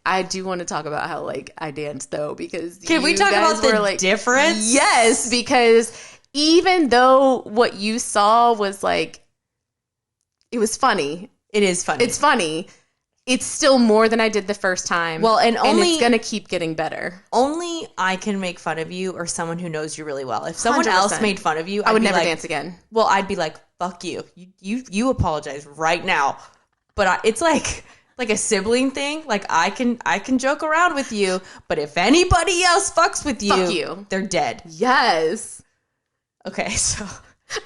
I do want to talk about how, I dance, though, because can we talk about the difference? Yes, because even though what you saw was, it was funny. It is funny. It's funny. It's still more than I did the first time. Well, and it's going to keep getting better. Only I can make fun of you, or someone who knows you really well. If someone 100%. Else made fun of you, I would never dance again. Well, I'd be like, fuck you. You apologize right now. But it's like a sibling thing. Like, I can joke around with you, but if anybody else fucks with you, fuck you. They're dead. Yes. Okay, so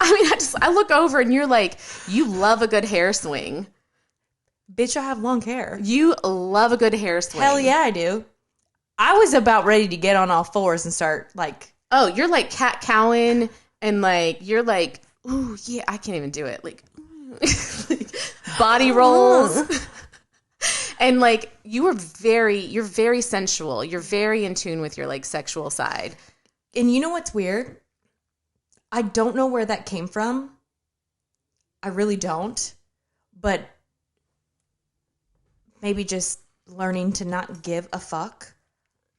I look over and you're like, you love a good hair swing. Bitch, I have long hair. You love a good hair swing. Hell yeah, I do. I was about ready to get on all fours and start oh, you're like cat cowing and you're like, ooh, yeah, I can't even do it. Body rolls. And you're very sensual. You're very in tune with your sexual side. And you know what's weird? I don't know where that came from. I really don't. But maybe just learning to not give a fuck.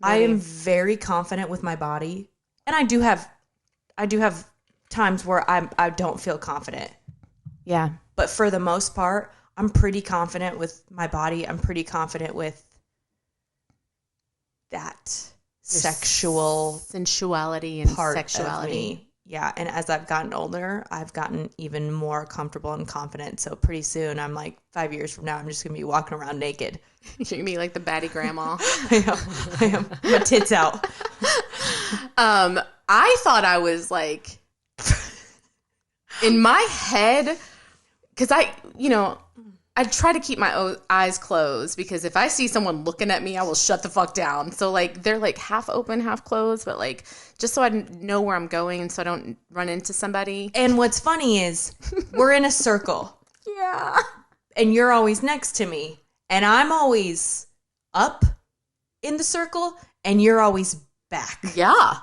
Maybe. I am very confident with my body. And I do have times where I don't feel confident. Yeah. But for the most part, I'm pretty confident with my body. I'm pretty confident with that sexual sensuality and part sexuality. Of me. Yeah, and as I've gotten older, I've gotten even more comfortable and confident. So pretty soon, I'm 5 years from now, I'm just going to be walking around naked. You're going to be like the baddie grandma. I am. My tits out. I thought I was in my head, because I try to keep my eyes closed, because if I see someone looking at me, I will shut the fuck down. So they're half open, half closed, but just so I know where I'm going and so I don't run into somebody. And what's funny is we're in a circle. Yeah. And you're always next to me. And I'm always up in the circle and you're always back. Yeah.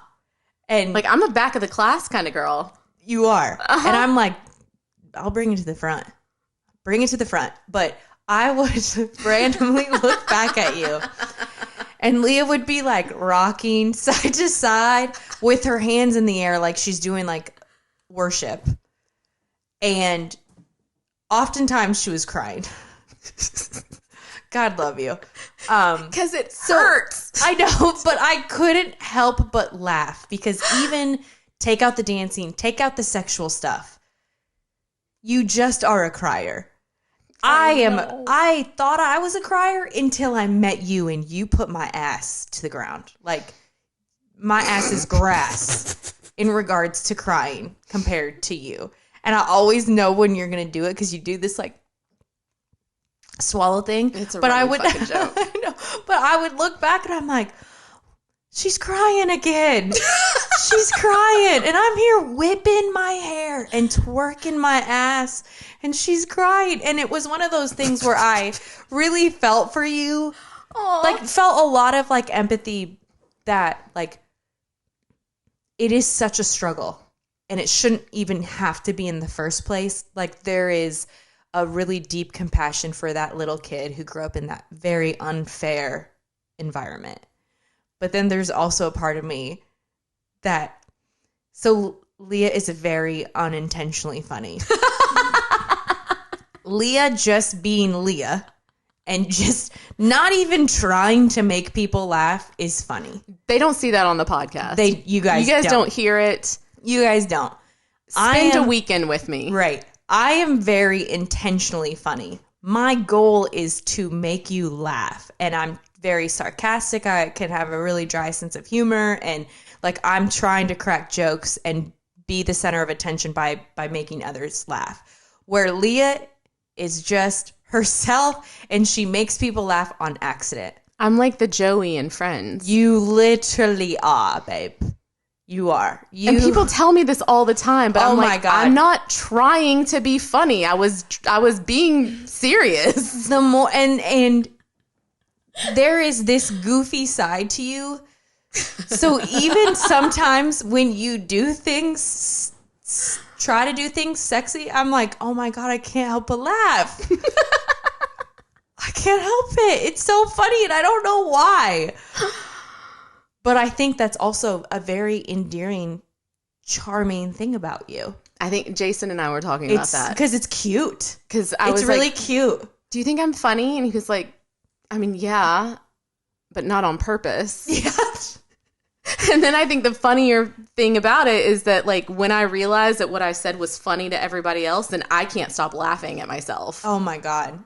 And I'm a back of the class kind of girl. You are. Uh-huh. And I'm I'll bring it to the front. Bring it to the front. But I would randomly look back at you. And Leah would be rocking side to side with her hands in the air like she's doing worship. And oftentimes she was crying. God love you. Because it hurts. I know, but I couldn't help but laugh, because even take out the dancing, take out the sexual stuff, you just are a crier. I thought I was a crier until I met you and you put my ass to the ground. My ass is grass in regards to crying compared to you. And I always know when you're going to do it, because you do this swallow thing. It's a but really I would, fucking joke. I know, but I would look back and I'm like, she's crying again. She's crying. And I'm here whipping my hair and twerking my ass. And she's crying. And it was one of those things where I really felt for you. Aww. Like, felt a lot of, like, empathy that, like, it is such a struggle. And it shouldn't even have to be in the first place. Like, there is a really deep compassion for that little kid who grew up in that very unfair environment. But then there's also a part of me that, so Leah is very unintentionally funny. Leah just being Leah and just not even trying to make people laugh is funny. They don't see that on the podcast. You guys don't hear it. You guys don't. Spend a weekend with me. Right. I am very intentionally funny. My goal is to make you laugh. And I'm very sarcastic. I can have a really dry sense of humor. And like I'm trying to crack jokes and be the center of attention by making others laugh. Where Leah is just herself and she makes people laugh on accident. I'm like the Joey in Friends. You literally are, babe. You are. And people tell me this all the time, but I'm like, I'm not trying to be funny. I was being serious. The more and there is this goofy side to you. So even sometimes when you do things, try to do things sexy, I'm like, oh my God, I can't help but laugh. I can't help it. It's so funny and I don't know why. But I think that's also a very endearing, charming thing about you. I think Jason and I were talking about that. Because it's cute. Because it's really cute. Do you think I'm funny? And he was like, I mean, yeah, but not on purpose. Yeah. And then I think the funnier thing about it is that, like, when I realized that what I said was funny to everybody else, then I can't stop laughing at myself. Oh, my God.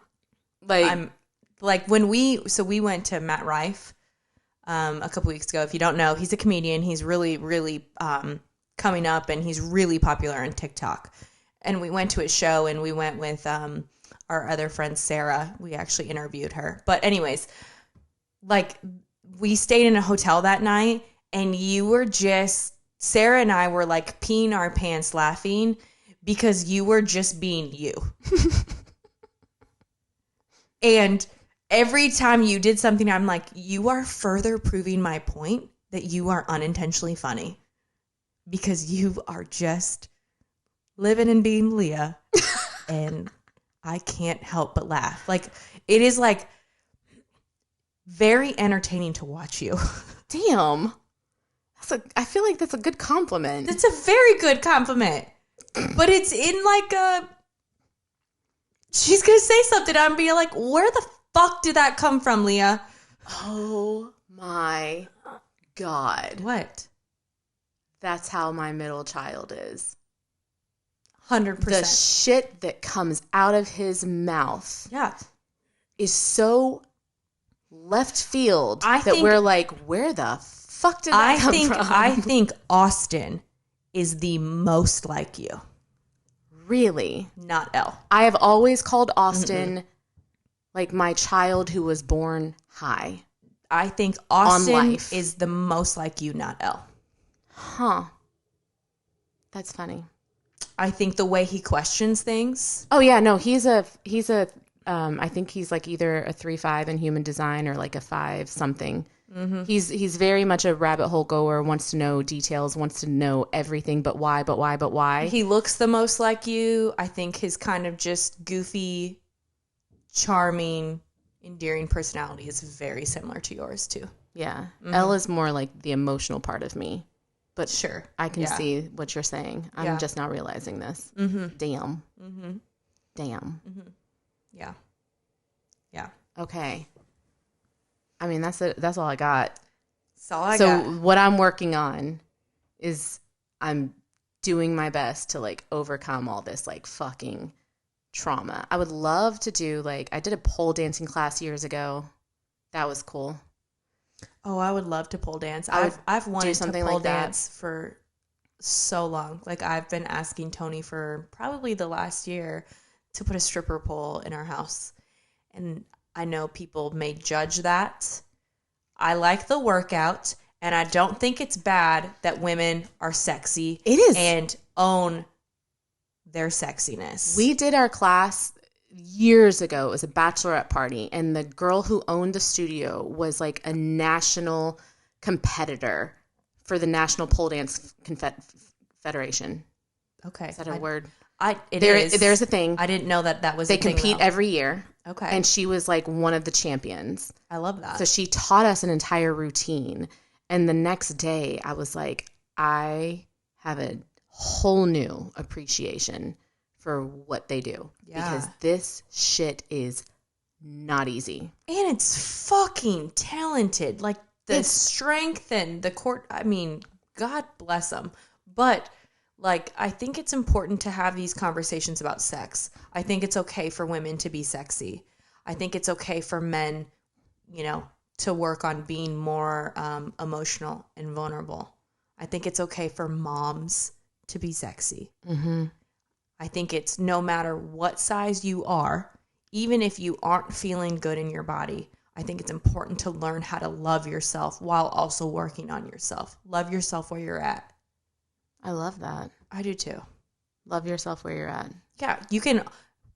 When we went to Matt Rife a couple weeks ago. If you don't know, he's a comedian. He's really, really coming up, and he's really popular on TikTok. And we went to his show, and we went with our other friend, Sarah. We actually interviewed her. But anyways, like, we stayed in a hotel that night, and Sarah and I were, like, peeing our pants laughing because you were just being you. And every time you did something, I'm like, you are further proving my point that you are unintentionally funny because you are just living and being Leah. And I can't help but laugh. Like, it is like very entertaining to watch you. Damn. I feel like that's a good compliment. It's a very good compliment. But it's in like a, she's going to say something. I'm being like, where the fuck did that come from, Leah? Oh my God. What? That's how my middle child is. 100%. The shit that comes out of his mouth is so left field we're like, where the fuck did that come from? I think Austin is the most like you. Really? Not Elle. I have always called Austin like my child who was born high. I think Austin is the most like you, not Elle. Huh. That's funny. I think the way he questions things. Oh yeah, no, he's a I think he's like either a 3.5 in human design or like a 5 something. Mm-hmm. He's very much a rabbit hole goer, wants to know details, wants to know everything, but why? He looks the most like you. I think his kind of just goofy, charming, endearing personality is very similar to yours too. Yeah. Mm-hmm. Elle is more like the emotional part of me. But sure, I can see what you're saying. I'm just not realizing this. Mm-hmm. Damn. Mm-hmm. Damn. Mm-hmm. Yeah. Yeah. Okay. I mean, that's it. That's all I got. That's all I got. So what I'm working on is I'm doing my best to like overcome all this like fucking trauma. I would love to do like, I did a pole dancing class years ago. That was cool. Oh, I would love to pole dance. I've wanted to pole like dance for so long. Like, I've been asking Tony for probably the last year to put a stripper pole in our house. And I know people may judge that. I like the workout, and I don't think it's bad that women are sexy. It is. And own their sexiness. We did our class years ago. It was a bachelorette party, and the girl who owned the studio was like a national competitor for the National Pole Dance Federation. Okay. Is that a word? There's a thing. I didn't know that was they a thing, compete though. every year. Okay. And she was like one of the champions. I love that. So she taught us an entire routine. And the next day I was like, I have a whole new appreciation for what they do. Yeah. Because this shit is not easy. And it's fucking talented. Like the strength and the court. I mean, God bless them. But like, I think it's important to have these conversations about sex. I think it's okay for women to be sexy. I think it's okay for men, you know, to work on being more emotional and vulnerable. I think it's okay for moms to be sexy. Mm-hmm. I think it's no matter what size you are, even if you aren't feeling good in your body, I think it's important to learn how to love yourself while also working on yourself. Love yourself where you're at. I love that. I do too. Love yourself where you're at. Yeah, you can.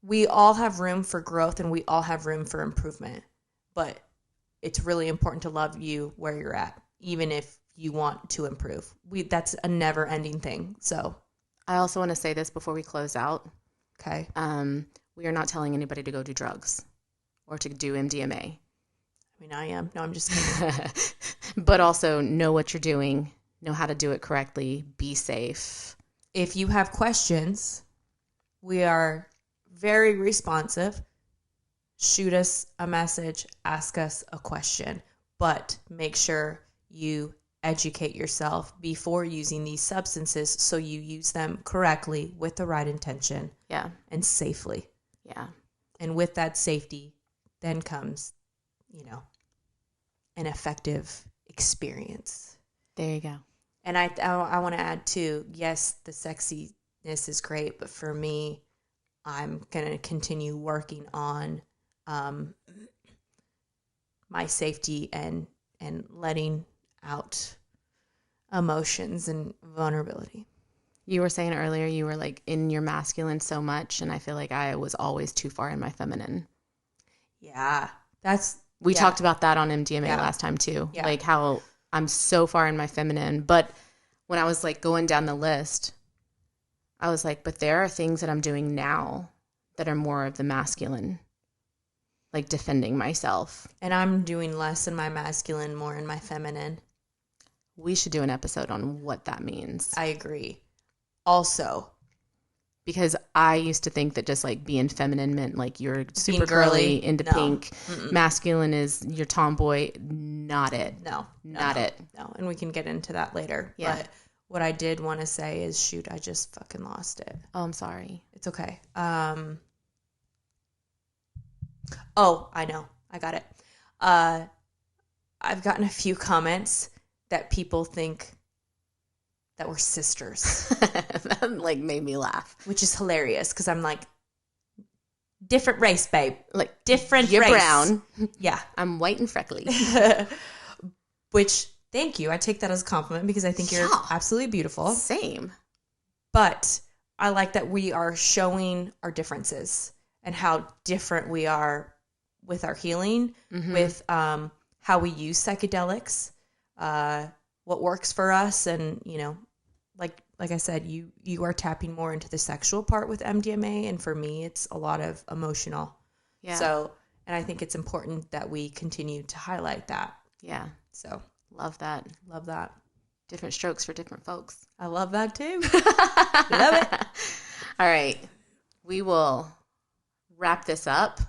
We all have room for growth and we all have room for improvement. But it's really important to love you where you're at, even if you want to improve. That's a never ending thing. So I also want to say this before we close out. Okay. We are not telling anybody to go do drugs or to do MDMA. I mean, I am. No, I'm just kidding. But also know what you're doing, know how to do it correctly, be safe. If you have questions, we are very responsive. Shoot us a message, ask us a question, but make sure you educate yourself before using these substances so you use them correctly with the right intention. Yeah. And safely. Yeah. And with that safety then comes, you know, an effective experience. There you go. And I want to add too, yes, the sexiness is great, but for me, I'm going to continue working on my safety and letting out emotions and vulnerability. You were saying earlier you were like in your masculine so much, and I feel like I was always too far in my feminine. Yeah. We talked about that on MDMA last time too. Yeah. Like how I'm so far in my feminine. But when I was like going down the list, I was like, but there are things that I'm doing now that are more of the masculine, like defending myself. And I'm doing less in my masculine, more in my feminine. We should do an episode on what that means. I agree. Also, because I used to think that just like being feminine meant like you're super girly, into pink. Mm-mm. Masculine is your tomboy. Not it. No. Not it. No, and we can get into that later. Yeah. But what I did want to say is, shoot, I just fucking lost it. Oh, I'm sorry. It's okay. Oh, I know. I got it. I've gotten a few comments that people think that we're sisters. That like made me laugh. Which is hilarious because I'm like, different race, babe. Like Different you're race. brown. Yeah. I'm white and freckly. Which, thank you. I take that as a compliment because I think you're absolutely beautiful. Same. But I like that we are showing our differences and how different we are with our healing, with how we use psychedelics, what works for us. And, you know, like I said, you are tapping more into the sexual part with MDMA. And for me, it's a lot of emotional. Yeah. So, and I think it's important that we continue to highlight that. Yeah. So Love that. love that. Different strokes for different folks. I love that too. Love it. All right. We will wrap this up.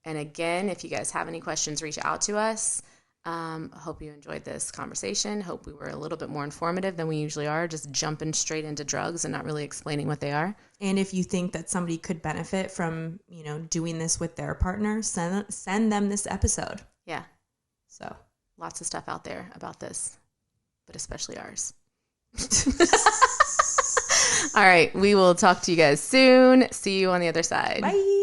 And again, if you guys have any questions, reach out to us. Hope you enjoyed this conversation. Hope we were a little bit more informative than we usually are, just jumping straight into drugs and not really explaining what they are. And if you think that somebody could benefit from, you know, doing this with their partner, send them this episode. Yeah. So Lots of stuff out there about this, but especially ours. All right. We will talk to you guys soon. See you on the other side. bye.